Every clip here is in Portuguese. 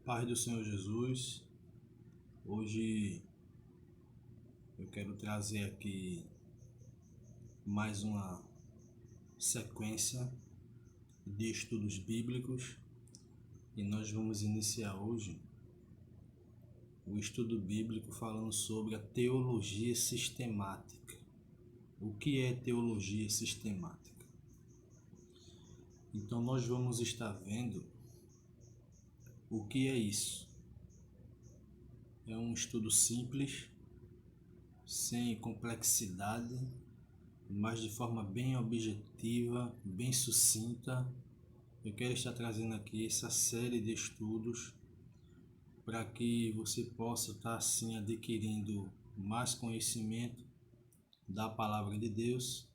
Paz do Senhor Jesus, hoje eu quero trazer aqui mais uma sequência de estudos bíblicos e nós vamos iniciar hoje o estudo bíblico falando sobre a teologia sistemática. O que é teologia sistemática? Então nós vamos estar vendo o que é isso. É um estudo simples, sem complexidade, mas de forma bem objetiva, bem sucinta. Eu quero estar trazendo aqui essa série de estudos para que você possa estar assim adquirindo mais conhecimento da palavra de Deus.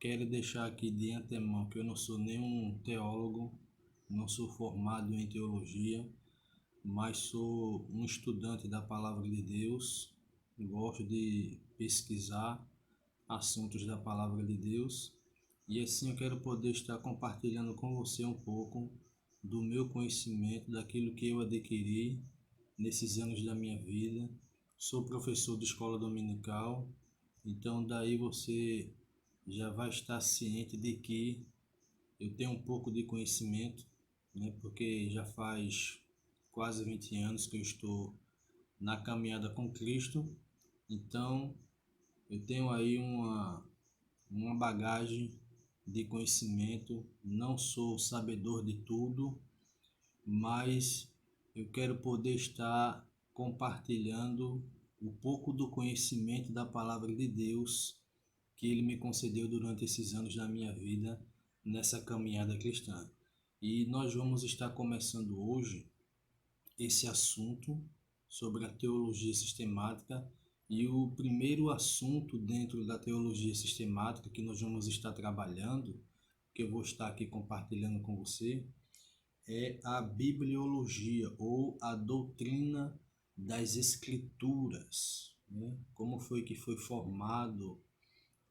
Quero deixar aqui de antemão que eu não sou nenhum teólogo, não sou formado em teologia, mas sou um estudante da palavra de Deus. Gosto de pesquisar assuntos da palavra de Deus e assim eu quero poder estar compartilhando com você um pouco do meu conhecimento, daquilo que eu adquiri nesses anos da minha vida. Sou professor de escola dominical, então daí você já vai estar ciente de que eu tenho um pouco de conhecimento, né? Porque já faz quase 20 anos que eu estou na caminhada com Cristo, então eu tenho aí uma bagagem de conhecimento. Não sou sabedor de tudo, mas eu quero poder estar compartilhando um pouco do conhecimento da palavra de Deus que Ele me concedeu durante esses anos da minha vida nessa caminhada cristã. E nós vamos estar começando hoje esse assunto sobre a teologia sistemática. E o primeiro assunto dentro da teologia sistemática que nós vamos estar trabalhando, que eu vou estar aqui compartilhando com você, é a bibliologia ou a doutrina das escrituras, né? Como foi que foi formado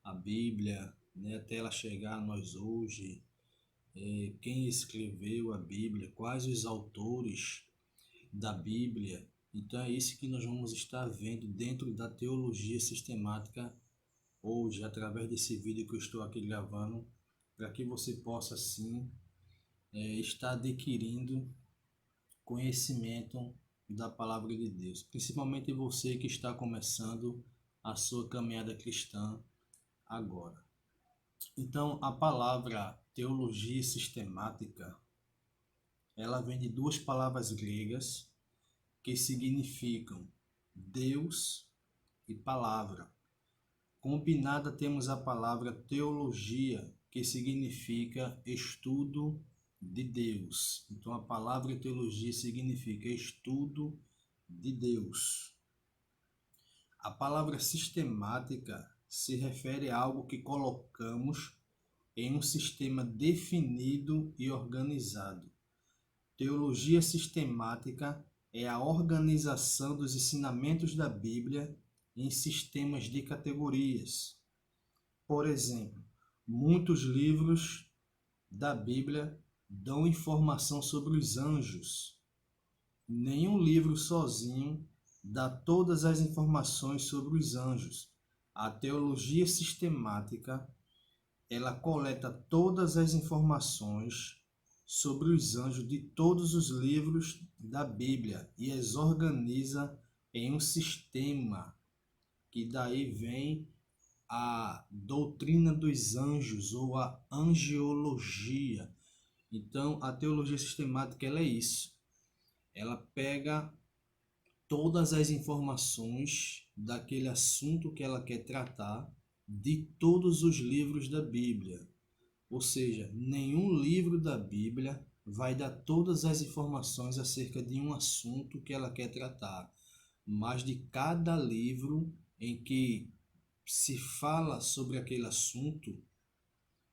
a Bíblia, né, até ela chegar a nós hoje, quem escreveu a Bíblia, quais os autores da Bíblia. Então é isso que nós vamos estar vendo dentro da teologia sistemática hoje, através desse vídeo que eu estou aqui gravando, para que você possa assim estar adquirindo conhecimento da palavra de Deus, principalmente você que está começando a sua caminhada cristã agora. Então a palavra teologia sistemática, ela vem de duas palavras gregas que significam Deus e palavra. Combinada temos a palavra teologia, que significa estudo de Deus. Então a palavra teologia significa estudo de Deus. A palavra sistemática se refere a algo que colocamos em um sistema definido e organizado. Teologia sistemática é a organização dos ensinamentos da Bíblia em sistemas de categorias. Por exemplo, muitos livros da Bíblia dão informação sobre os anjos. Nenhum livro sozinho dá todas as informações sobre os anjos. A teologia sistemática, ela coleta todas as informações sobre os anjos de todos os livros da Bíblia e as organiza em um sistema, que daí vem a doutrina dos anjos ou a angiologia. Então, a teologia sistemática ela é isso. Ela pega todas as informações daquele assunto que ela quer tratar de todos os livros da Bíblia. Ou seja, nenhum livro da Bíblia vai dar todas as informações acerca de um assunto que ela quer tratar, mas de cada livro em que se fala sobre aquele assunto,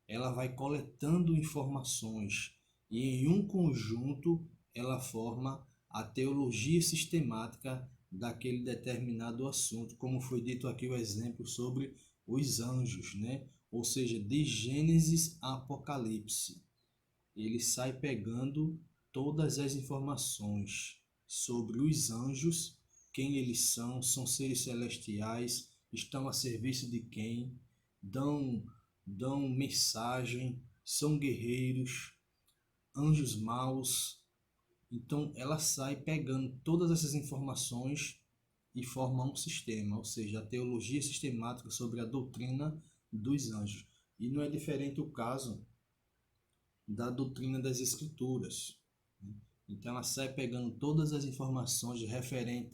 ela vai coletando informações e em um conjunto ela forma a teologia sistemática daquele determinado assunto, como foi dito aqui o exemplo sobre os anjos, né? Ou seja, de Gênesis a Apocalipse. Ele sai pegando todas as informações sobre os anjos, quem eles são seres celestiais, estão a serviço de quem, dão mensagem, são guerreiros, anjos maus. Então ela sai pegando todas essas informações e forma um sistema, ou seja, a teologia sistemática sobre a doutrina dos anjos. E não é diferente o caso da doutrina das escrituras. Então ela sai pegando todas as informações referentes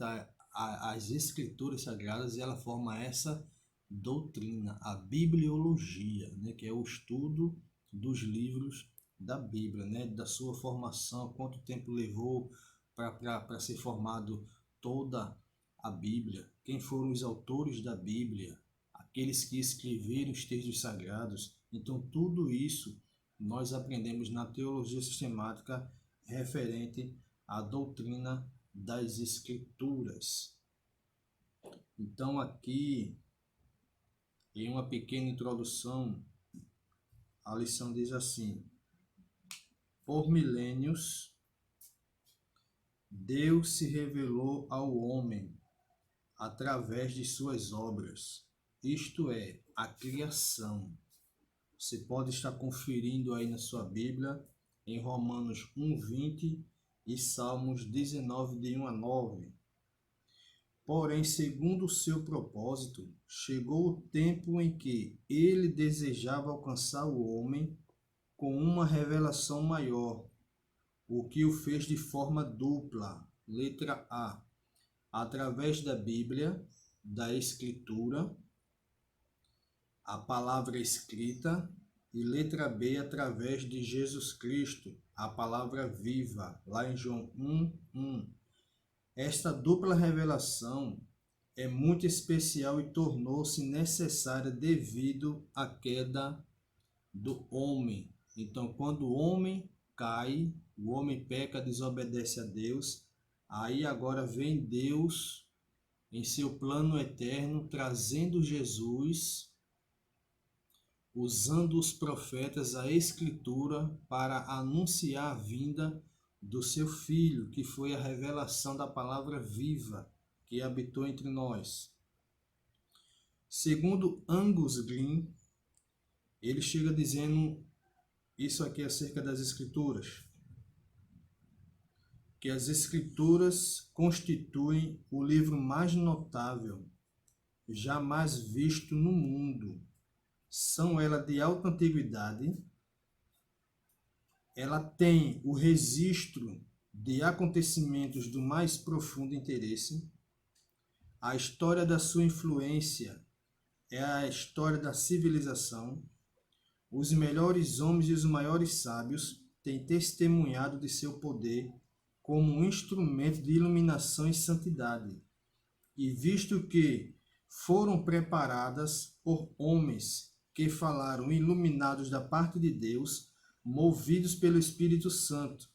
às escrituras sagradas e ela forma essa doutrina, a bibliologia, né, que é o estudo dos livros da Bíblia, né, da sua formação, quanto tempo levou para ser formado toda a Bíblia, quem foram os autores da Bíblia, aqueles que escreveram os textos sagrados. Então tudo isso nós aprendemos na teologia sistemática referente à doutrina das Escrituras. Então aqui, em uma pequena introdução, a lição diz assim: por milênios, Deus se revelou ao homem através de suas obras, isto é, a criação. Você pode estar conferindo aí na sua Bíblia, em Romanos 1:20 e Salmos 19, de 1 a 9. Porém, segundo o seu propósito, chegou o tempo em que ele desejava alcançar o homem com uma revelação maior, o que o fez de forma dupla. Letra A, através da Bíblia, da Escritura, a palavra escrita, e letra B, através de Jesus Cristo, a palavra viva, lá em João 1:1. Esta dupla revelação é muito especial e tornou-se necessária devido à queda do homem. Então, quando o homem cai, o homem peca, desobedece a Deus, aí agora vem Deus em seu plano eterno, trazendo Jesus, usando os profetas, a Escritura, para anunciar a vinda do seu Filho, que foi a revelação da palavra viva, que habitou entre nós. Segundo Angus Green, ele chega dizendo isso aqui acerca das Escrituras, que as Escrituras constituem o livro mais notável jamais visto no mundo. São elas de alta antiguidade, ela tem o registro de acontecimentos do mais profundo interesse. A história da sua influência é a história da civilização. Os melhores homens e os maiores sábios têm testemunhado de seu poder como um instrumento de iluminação e santidade. E visto que foram preparadas por homens que falaram iluminados da parte de Deus, movidos pelo Espírito Santo,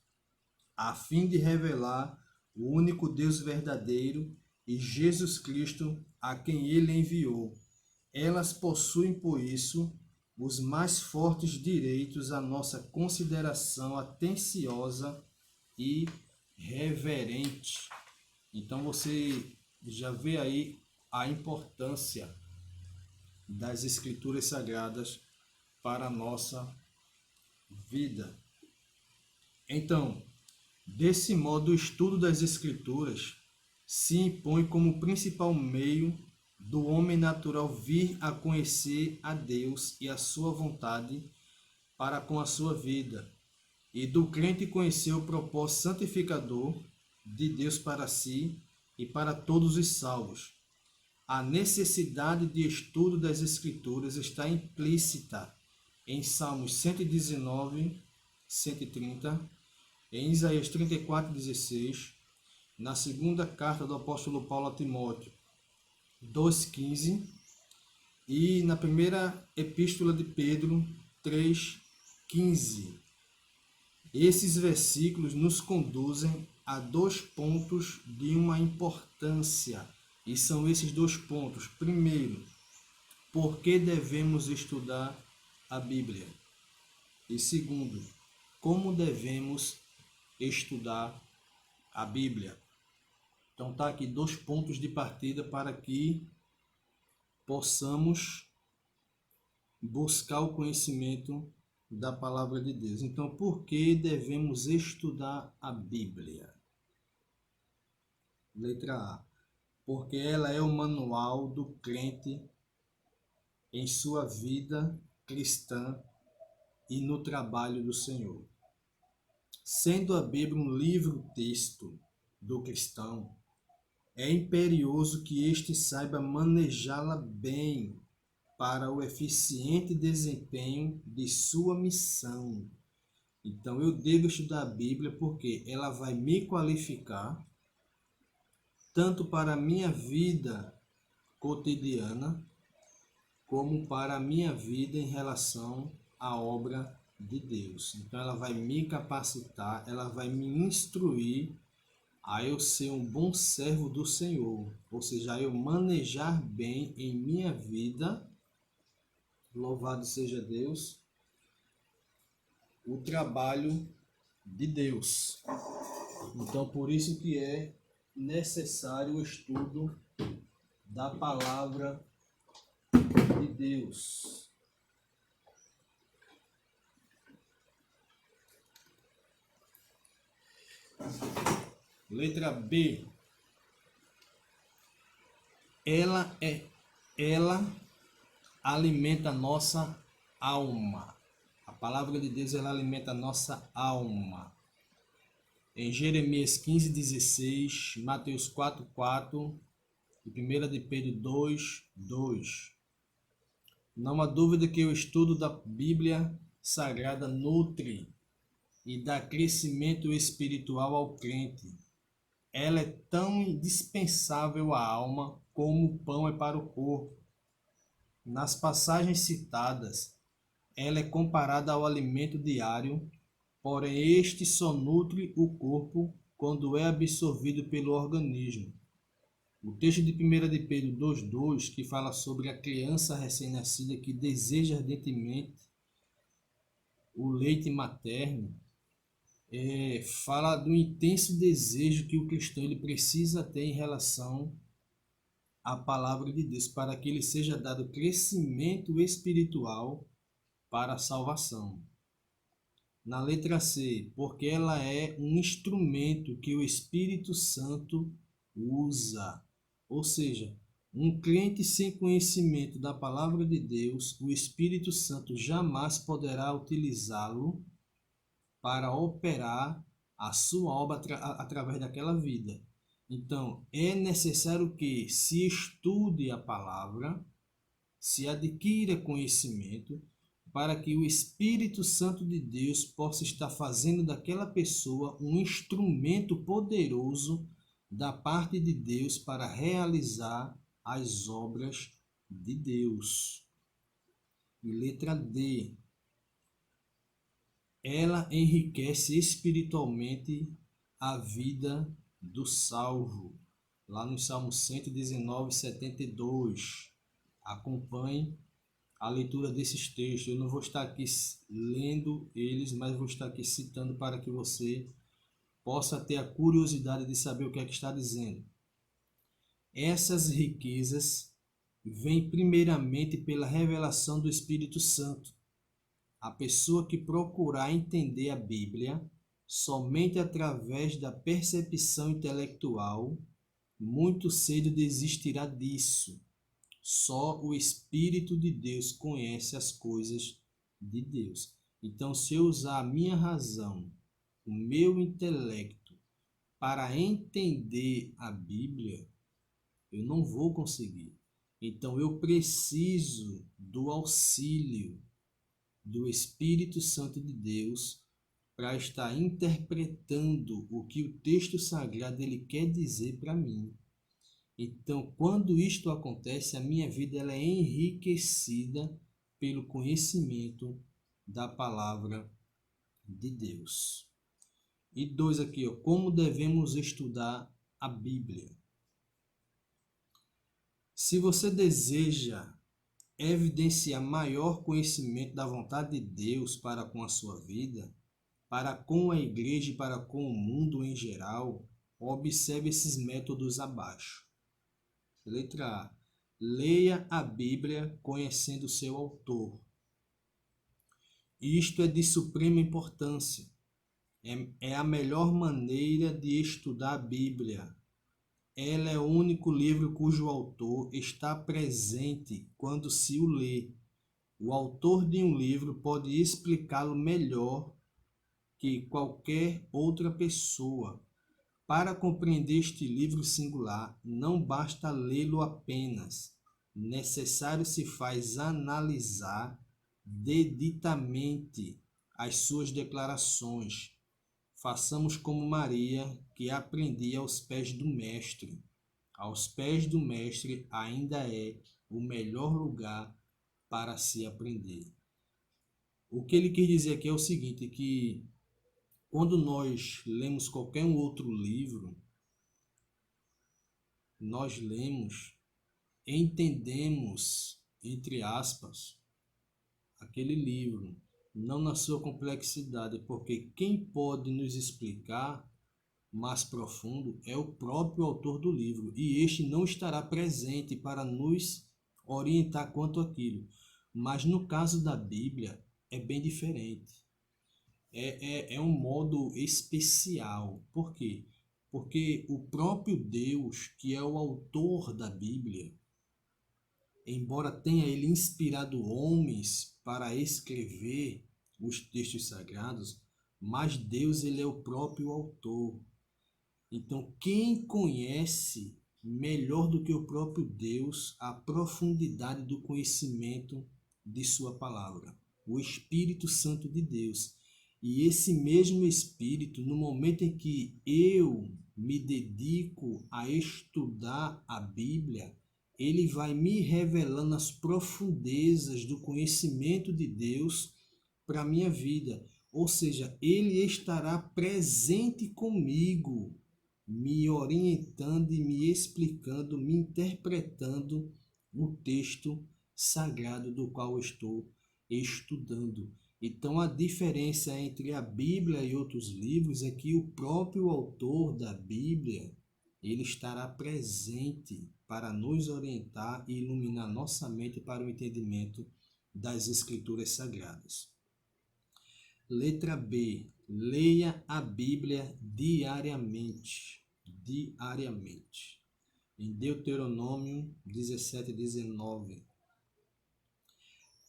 a fim de revelar o único Deus verdadeiro e Jesus Cristo, a quem ele enviou. Elas possuem, por isso, os mais fortes direitos à nossa consideração atenciosa e reverente. Então você já vê aí a importância das Escrituras Sagradas para a nossa vida. Então, desse modo, o estudo das Escrituras se impõe como principal meio do homem natural vir a conhecer a Deus e a sua vontade para com a sua vida, e do crente conhecer o propósito santificador de Deus para si e para todos os salvos. A necessidade de estudo das Escrituras está implícita em Salmos 119, 130, em Isaías 34:16, na segunda carta do apóstolo Paulo a Timóteo 2:15 e na primeira epístola de Pedro 3:15. Esses versículos nos conduzem a dois pontos de uma importância, e são esses dois pontos. Primeiro, por que devemos estudar a Bíblia? E segundo, como devemos estudar a Bíblia? Então tá aqui 2 pontos de partida para que possamos buscar o conhecimento da palavra de Deus. Então, por que devemos estudar a Bíblia? Letra A. Porque ela é o manual do crente em sua vida cristã e no trabalho do Senhor. Sendo a Bíblia um livro-texto do cristão, é imperioso que este saiba manejá-la bem para o eficiente desempenho de sua missão. Então, eu devo estudar a Bíblia porque ela vai me qualificar tanto para a minha vida cotidiana, como para a minha vida em relação à obra de Deus. Então, ela vai me capacitar, ela vai me instruir a eu ser um bom servo do Senhor, ou seja, a eu manejar bem em minha vida, louvado seja Deus, o trabalho de Deus. Então, por isso que é necessário o estudo da palavra de Deus. Letra B. Ela alimenta a nossa alma. A palavra de Deus, ela alimenta a nossa alma. Em Jeremias 15:16, Mateus 4:4 e 1 de Pedro 2:2. Não há dúvida que o estudo da Bíblia Sagrada nutre e dá crescimento espiritual ao crente. Ela é tão indispensável à alma como o pão é para o corpo. Nas passagens citadas, ela é comparada ao alimento diário, porém este só nutre o corpo quando é absorvido pelo organismo. O texto de 1 de Pedro 2:2, que fala sobre a criança recém-nascida que deseja ardentemente o leite materno, fala do intenso desejo que o cristão ele precisa ter em relação à palavra de Deus, para que ele seja dado crescimento espiritual para a salvação. Na letra C, porque ela é um instrumento que o Espírito Santo usa. Ou seja, um crente sem conhecimento da palavra de Deus, o Espírito Santo jamais poderá utilizá-lo para operar a sua obra através daquela vida. Então, é necessário que se estude a palavra, se adquira conhecimento, para que o Espírito Santo de Deus possa estar fazendo daquela pessoa um instrumento poderoso da parte de Deus para realizar as obras de Deus. E letra D. Ela enriquece espiritualmente a vida do salvo. Lá no Salmo 119:72. Acompanhe a leitura desses textos. Eu não vou estar aqui lendo eles, mas vou estar aqui citando para que você possa ter a curiosidade de saber o que é que está dizendo. Essas riquezas vêm primeiramente pela revelação do Espírito Santo. A pessoa que procurar entender a Bíblia somente através da percepção intelectual, muito cedo desistirá disso. Só o Espírito de Deus conhece as coisas de Deus. Então, se eu usar a minha razão, o meu intelecto, para entender a Bíblia, eu não vou conseguir. Então, eu preciso do auxílio do Espírito Santo de Deus para estar interpretando o que o texto sagrado ele quer dizer para mim. Então, quando isto acontece, a minha vida ela é enriquecida pelo conhecimento da palavra de Deus. E 2 aqui, como devemos estudar a Bíblia. Se você deseja evidenciar maior conhecimento da vontade de Deus para com a sua vida, para com a igreja e para com o mundo em geral, Observe esses métodos abaixo. Letra A. Leia a Bíblia conhecendo seu autor. Isto é de suprema importância. É a melhor maneira de estudar a Bíblia. Ela é o único livro cujo autor está presente quando se o lê. O autor de um livro pode explicá-lo melhor que qualquer outra pessoa. Para compreender este livro singular, não basta lê-lo apenas. Necessário se faz analisar deditamente as suas declarações. Façamos como Maria, que aprendia aos pés do Mestre. Aos pés do Mestre ainda é o melhor lugar para se aprender. O que ele quis dizer aqui é o seguinte, que quando nós lemos qualquer outro livro, nós lemos, entendemos, entre aspas, aquele livro, não na sua complexidade, porque quem pode nos explicar mais profundo é o próprio autor do livro, e este não estará presente para nos orientar quanto àquilo. Mas no caso da Bíblia, é bem diferente. É um modo especial. Por quê? Porque o próprio Deus, que é o autor da Bíblia, embora tenha ele inspirado homens para escrever os textos sagrados, mas Deus ele é o próprio autor. Então, quem conhece melhor do que o próprio Deus a profundidade do conhecimento de sua palavra? O Espírito Santo de Deus. E esse mesmo Espírito, no momento em que eu me dedico a estudar a Bíblia, ele vai me revelando as profundezas do conhecimento de Deus para a minha vida. Ou seja, ele estará presente comigo, me orientando e me explicando, me interpretando o texto sagrado do qual eu estou estudando. Então, a diferença entre a Bíblia e outros livros é que o próprio autor da Bíblia, ele estará presente para nos orientar e iluminar nossa mente para o entendimento das Escrituras Sagradas. Letra B. Leia a Bíblia diariamente. Diariamente. Em Deuteronômio 17:19.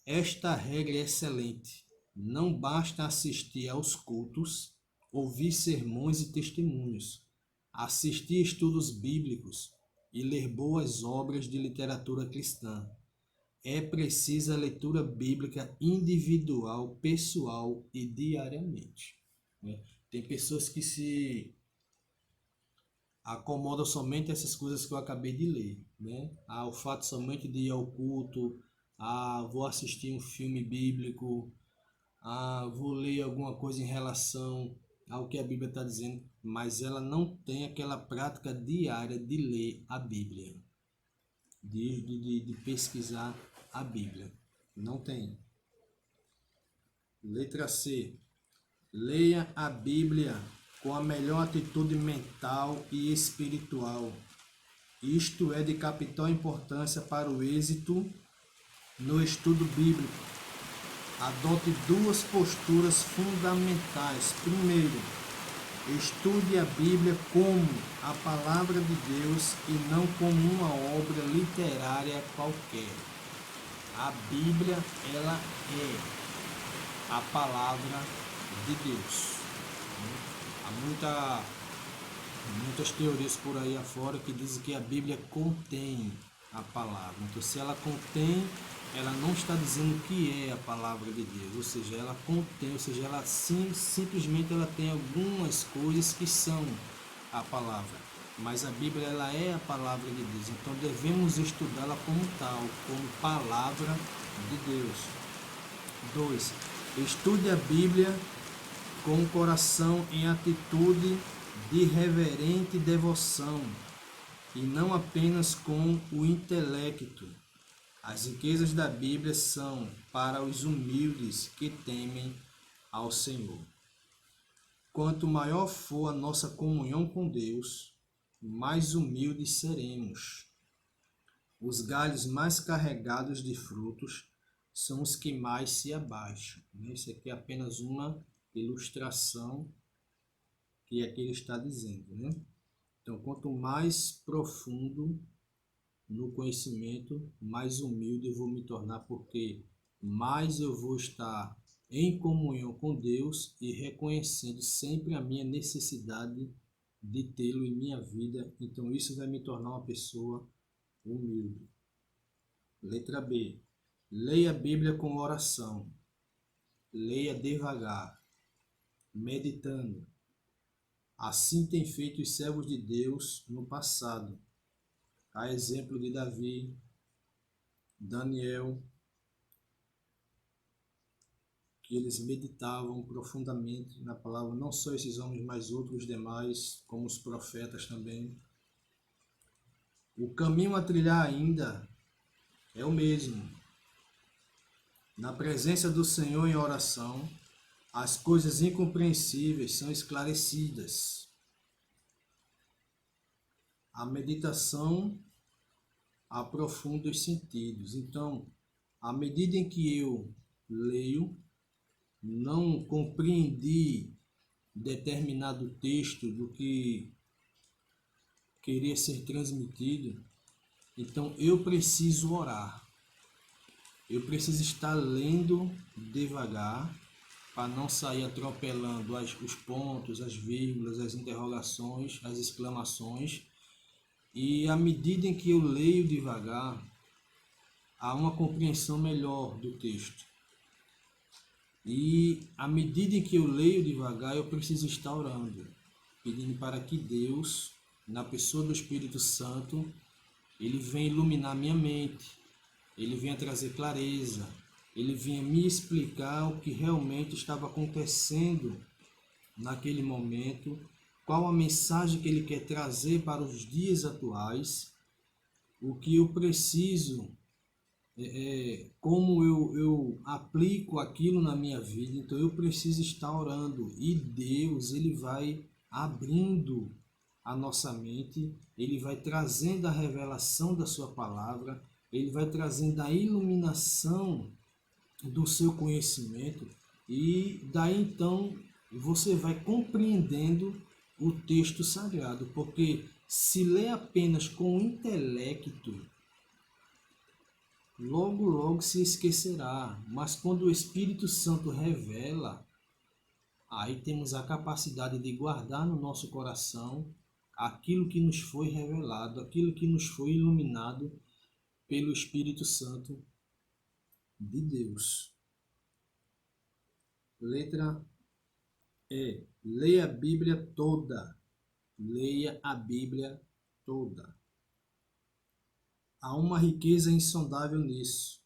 Esta regra é excelente. Não basta assistir aos cultos, ouvir sermões e testemunhos, assistir estudos bíblicos e ler boas obras de literatura cristã. É precisa leitura bíblica individual, pessoal e diariamente. Tem pessoas que se acomodam somente a essas coisas que eu acabei de ler. O fato somente de ir ao culto, vou assistir um filme bíblico, vou ler alguma coisa em relação ao que a Bíblia está dizendo, mas ela não tem aquela prática diária de ler a Bíblia, de pesquisar a Bíblia. Não tem. Letra C. Leia a Bíblia com a melhor atitude mental e espiritual. Isto é de capital importância para o êxito no estudo bíblico. Adote duas posturas fundamentais. Primeiro, estude a Bíblia como a palavra de Deus e não como uma obra literária qualquer. A Bíblia, ela é a palavra de Deus. Há muitas teorias por aí afora que dizem que a Bíblia contém a palavra. Então, se ela contém, ela não está dizendo que é a palavra de Deus, ou seja, ela contém, ou seja, ela simplesmente ela tem algumas coisas que são a palavra, mas a Bíblia ela é a palavra de Deus, então devemos estudá-la como tal, como palavra de Deus. 2. Estude a Bíblia com o coração em atitude de reverente devoção e não apenas com o intelecto. As riquezas da Bíblia são para os humildes que temem ao Senhor. quanto maior for a nossa comunhão com Deus, mais humildes seremos. Os galhos mais carregados de frutos são os que mais se abaixam. Isso aqui é apenas uma ilustração que aqui ele está dizendo, né? Então, quanto mais profundo no conhecimento, mais humilde eu vou me tornar, porque mais eu vou estar em comunhão com Deus e reconhecendo sempre a minha necessidade de tê-lo em minha vida. Então, isso vai me tornar uma pessoa humilde. Letra B. Leia a Bíblia com oração. Leia devagar, meditando. Assim tem feito os servos de Deus no passado. A exemplo de Davi, Daniel, que eles meditavam profundamente na palavra, não só esses homens, mas outros demais, como os profetas também. O caminho a trilhar ainda é o mesmo. Na presença do Senhor em oração, as coisas incompreensíveis são esclarecidas. A meditação aprofunda os sentidos. Então, à medida em que eu leio, não compreendi determinado texto do que queria ser transmitido, então eu preciso orar. Eu preciso estar lendo devagar para não sair atropelando os pontos, as vírgulas, as interrogações, as exclamações. E à medida em que eu leio devagar, há uma compreensão melhor do texto. E à medida em que eu leio devagar, eu preciso estar orando, pedindo para que Deus, na pessoa do Espírito Santo, ele venha iluminar minha mente, ele venha trazer clareza, ele venha me explicar o que realmente estava acontecendo naquele momento, qual a mensagem que ele quer trazer para os dias atuais, o que eu preciso, como eu aplico aquilo na minha vida. Então eu preciso estar orando, e Deus, ele vai abrindo a nossa mente, ele vai trazendo a revelação da sua palavra, ele vai trazendo a iluminação do seu conhecimento, e daí então você vai compreendendo o texto sagrado, porque se lê apenas com o intelecto, logo se esquecerá, mas quando o Espírito Santo revela, aí temos a capacidade de guardar no nosso coração aquilo que nos foi revelado, aquilo que nos foi iluminado pelo Espírito Santo de Deus. Letra E. Leia a Bíblia toda. Leia a Bíblia toda. Há uma riqueza insondável nisso.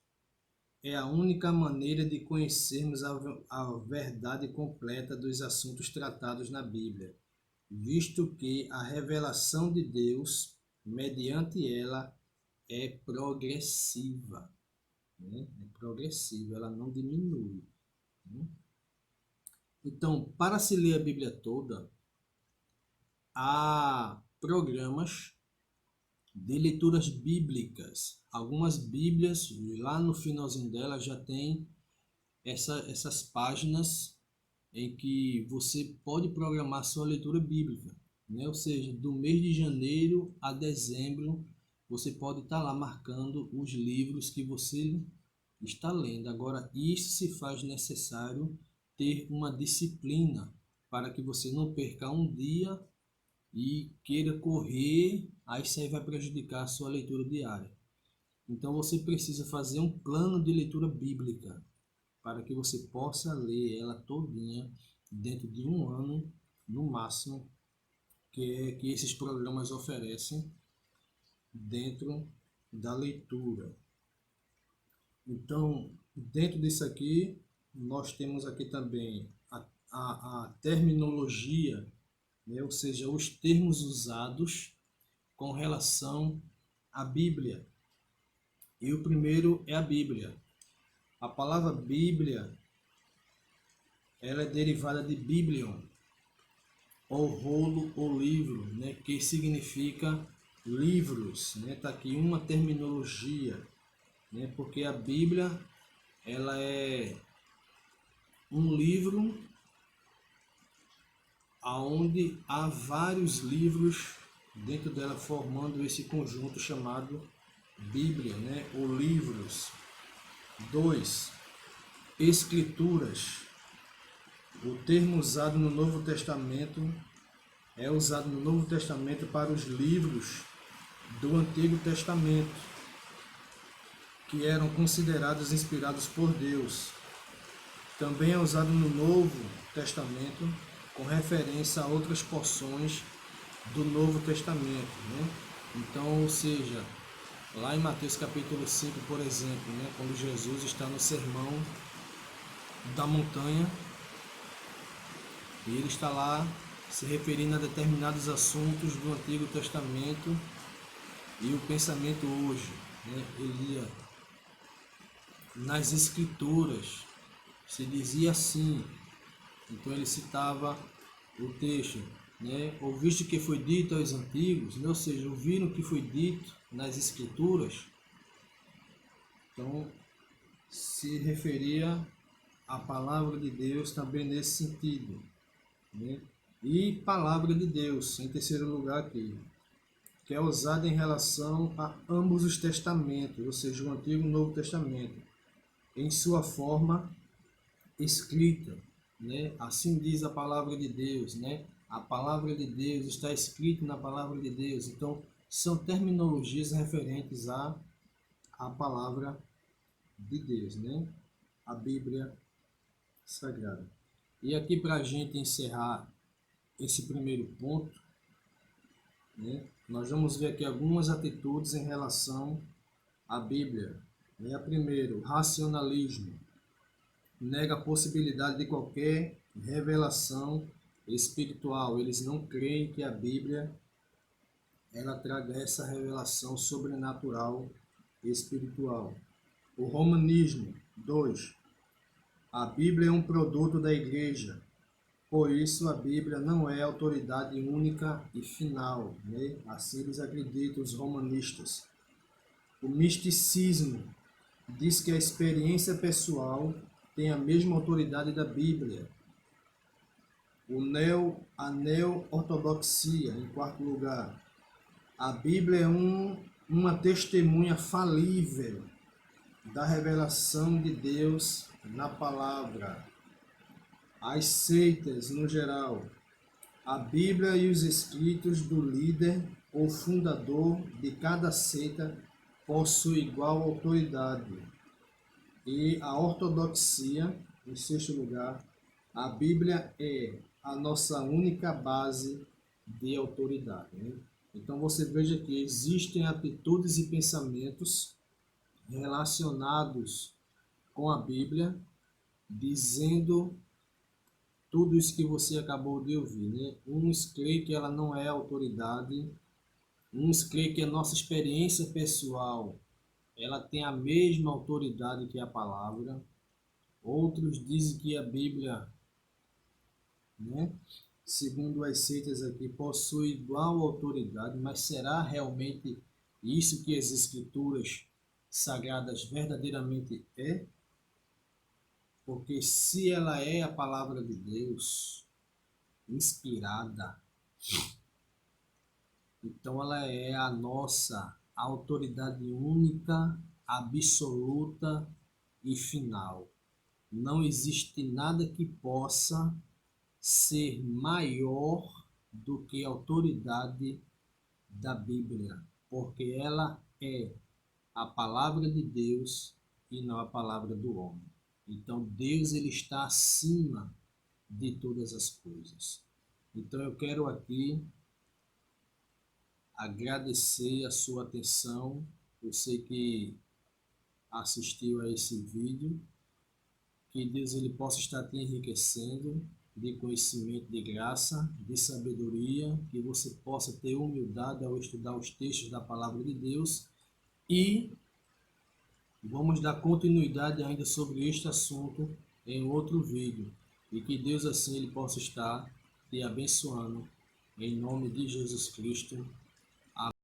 É a única maneira de conhecermos a verdade completa dos assuntos tratados na Bíblia, visto que a revelação de Deus, mediante ela, é progressiva. É progressiva, ela não diminui. Então, para se ler a Bíblia toda, há programas de leituras bíblicas. Algumas Bíblias, lá no finalzinho dela, já tem essas páginas em que você pode programar sua leitura bíblica, né? Ou seja, do mês de janeiro a dezembro, você pode estar lá marcando os livros que você está lendo. Agora, isso se faz necessário ter uma disciplina para que você não perca um dia e queira correr, aí isso aí vai prejudicar a sua leitura diária. Então você precisa fazer um plano de leitura bíblica para que você possa ler ela todinha dentro de um ano, no máximo, que esses programas oferecem dentro da leitura. Então, dentro disso aqui, nós temos aqui também a terminologia, né? Ou seja, os termos usados com relação à Bíblia. E o primeiro é a Bíblia. A palavra Bíblia, ela é derivada de biblion, ou rolo ou livro, né, que significa livros, né? Tá aqui uma terminologia, né? Porque a Bíblia ela é um livro aonde há vários livros dentro dela formando esse conjunto chamado Bíblia, né? Ou livros. 2. Escrituras. O termo usado no Novo Testamento é usado no Novo Testamento para os livros do Antigo Testamento, que eram considerados inspirados por Deus. Também é usado no Novo Testamento com referência a outras porções do Novo Testamento, né? Então, ou seja, lá em Mateus capítulo 5, por exemplo, né, quando Jesus está no sermão da montanha, e ele está lá se referindo a determinados assuntos do Antigo Testamento e o pensamento hoje, né, ele ia nas Escrituras, se dizia assim, então ele citava o texto, né, ouviste o que foi dito aos antigos, né, ou seja, ouviram o que foi dito nas Escrituras, então se referia à palavra de Deus também nesse sentido, né? E palavra de Deus, em terceiro lugar aqui, que é usada em relação a ambos os testamentos, ou seja, o Antigo e o Novo Testamento, em sua forma escrita, né? Assim diz a palavra de Deus, né? A palavra de Deus está escrita na palavra de Deus. Então, são terminologias referentes à palavra de Deus, né? A Bíblia Sagrada. E aqui para a gente encerrar esse primeiro ponto, né, nós vamos ver aqui algumas atitudes em relação à Bíblia. Né? A primeira, racionalismo. Nega a possibilidade de qualquer revelação espiritual. Eles não creem que a Bíblia ela traga essa revelação sobrenatural espiritual. O romanismo. 2. A Bíblia é um produto da igreja. Por isso, a Bíblia não é autoridade única e final, né? Assim eles acreditam, os romanistas. O misticismo diz que a experiência pessoal tem a mesma autoridade da Bíblia. A neo-ortodoxia, em quarto lugar. A Bíblia é uma testemunha falível da revelação de Deus na palavra. As seitas, no geral, a Bíblia e os escritos do líder ou fundador de cada seita possuem igual autoridade. E a ortodoxia, em sexto lugar, a Bíblia é a nossa única base de autoridade, né? Então você veja que existem atitudes e pensamentos relacionados com a Bíblia, dizendo tudo isso que você acabou de ouvir, né? Uns creem que ela não é autoridade, uns creem que a nossa experiência pessoal ela tem a mesma autoridade que a palavra, outros dizem que a Bíblia, né, segundo as seitas aqui, possui igual autoridade, mas será realmente isso que as Escrituras Sagradas verdadeiramente é? Porque se ela é a palavra de Deus, inspirada, então ela é a nossa autoridade única, absoluta e final. Não existe nada que possa ser maior do que a autoridade da Bíblia, porque ela é a palavra de Deus e não a palavra do homem. Então Deus ele está acima de todas as coisas. Então eu quero aqui agradecer a sua atenção. Eu sei que assistiu a esse vídeo. Que Deus ele possa estar te enriquecendo de conhecimento, de graça, de sabedoria, que você possa ter humildade ao estudar os textos da palavra de Deus e vamos dar continuidade ainda sobre este assunto em outro vídeo e que Deus assim ele possa estar te abençoando, em nome de Jesus Cristo.